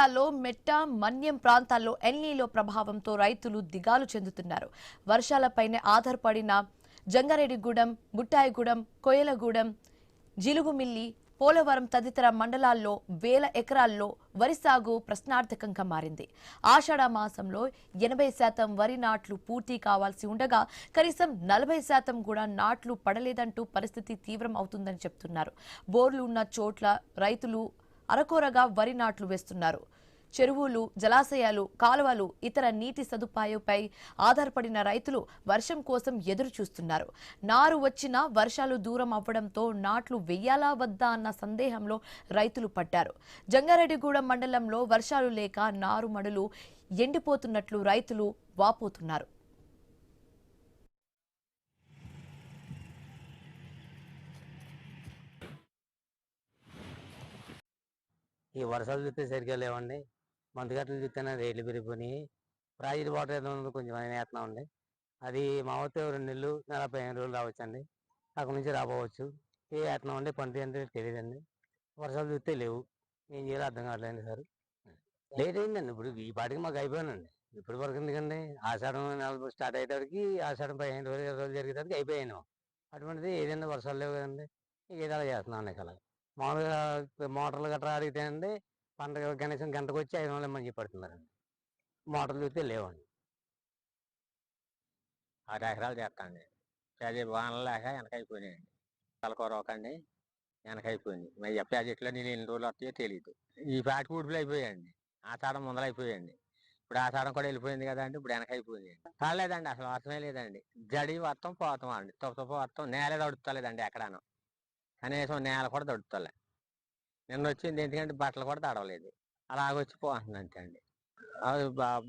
జిల్లాలో మెట్ట మన్యం ప్రాంతాల్లో ఎల్నీలో ప్రభావంతో రైతులు దిగాలు చెందుతున్నారు. వర్షాలపైనే ఆధారపడిన జంగారెడ్డిగూడెం, బుట్టాయిగూడెం, కొయ్యలగూడెం, జిలుగుమిల్లి, పోలవరం తదితర మండలాల్లో వేల ఎకరాల్లో వరి సాగు ప్రశ్నార్థకంగా మారింది. ఆషాఢ మాసంలో 80% వరి నాట్లు పూర్తి కావాల్సి ఉండగా కనీసం 40% కూడా నాట్లు పడలేదంటూ పరిస్థితి తీవ్రం అవుతుందని చెప్తున్నారు. బోర్లు ఉన్న చోట్ల రైతులు అరకొరగా వరి నాట్లు వేస్తున్నారు. చెరువులు, జలాశయాలు, కాలువలు, ఇతర నీటి సదుపాయంపై ఆధారపడిన రైతులు వర్షం కోసం ఎదురు చూస్తున్నారు. నారు వచ్చినా వర్షాలు దూరం అవ్వడంతో నాట్లు వెయ్యాలా వద్దా అన్న సందేహంలో రైతులు పడ్డారు. జంగారెడ్డిగూడెం మండలంలో వర్షాలు లేక నారుమడులు ఎండిపోతున్నట్లు రైతులు వాపోతున్నారు. ఈ వర్షాలు చూస్తే సరిగ్గా లేవండి. మందుగట్టలు చూస్తేనే రేట్లు పెరిగిపోయినాయి. ప్రాజెక్ట్ వాటర్ ఏదో ఉందో కొంచెం వేస్తున్నామండి. అది మామూలుతో 2 నెలలు, నెల 15 రోజులు రావచ్చండి. అక్కడి నుంచి రాబోవచ్చు. ఏ వేస్తున్నామండి, పంట ఏంటో తెలియదండి. వర్షాలు చూస్తే లేవు. ఏం చేయాలో అర్థం కావట్లేదండి సార్. లేట్ అయిందండి. ఇప్పుడు ఈ పాటికి మాకు అయిపోయానండి. ఇప్పటి వరకు ఎందుకండి, ఆషాఢం నెల స్టార్ట్ అయ్యేటప్పటికి ఆషాఢం 15 రోజులు 20 రోజులు జరిగేటప్పటికి అయిపోయాను. అటువంటిది ఏదైనా వర్షాలు లేవు కదండి. ఏదో అలా చేస్తున్నాం అలా. మామూలుగా మోటార్లు గట్రా అడిగితేనండి పండగ కనీసం గంటకు వచ్చి 500 ఇమ్మని చెప్పి పడుతున్నారండి. మోటార్లు చూస్తే లేవండి. 6 ఎకరాలు చేస్తాండి. అది వానలు లేక వెనకైపోయినాయండి. తలకూర ఒకండి వెనకైపోయింది. మరి ప్రాజెక్టులో నేను ఎన్ని రోజులు వస్తాయో తెలియదు. ఈ పాటి ఊడ్పులు అయిపోయాయండి. ఆషాఢం మొదలైపోయాయండి. ఇప్పుడు ఆషాఢం కూడా వెళ్ళిపోయింది కదా అండి. ఇప్పుడు వెనకైపోయింది. కాలేదండి, అసలు వర్షమే లేదండి. జడి వస్తాం పోతాం అండి. తుప్ప వస్తాం. నేల తడుస్తలేదండి ఎక్కడాను. కనీసం నేల కూడా తడుస్తలే. నిన్న వచ్చింది, ఎందుకంటే బట్టలు కూడా తడవలేదు. అలాగొచ్చి పోతుంది అంతే అండి. అవి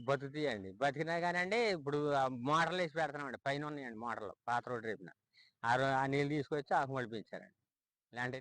బతుకుతాయండి. బతికినా కానండి ఇప్పుడు మోటార్లు వేసి పెడుతున్నామండి. పైన ఉన్నాయండి మోటార్లు, పాత రోడ్డు రేపున. ఆ నీళ్ళు తీసుకొచ్చి ఆకు మడిపించారండి. ఇలాంటి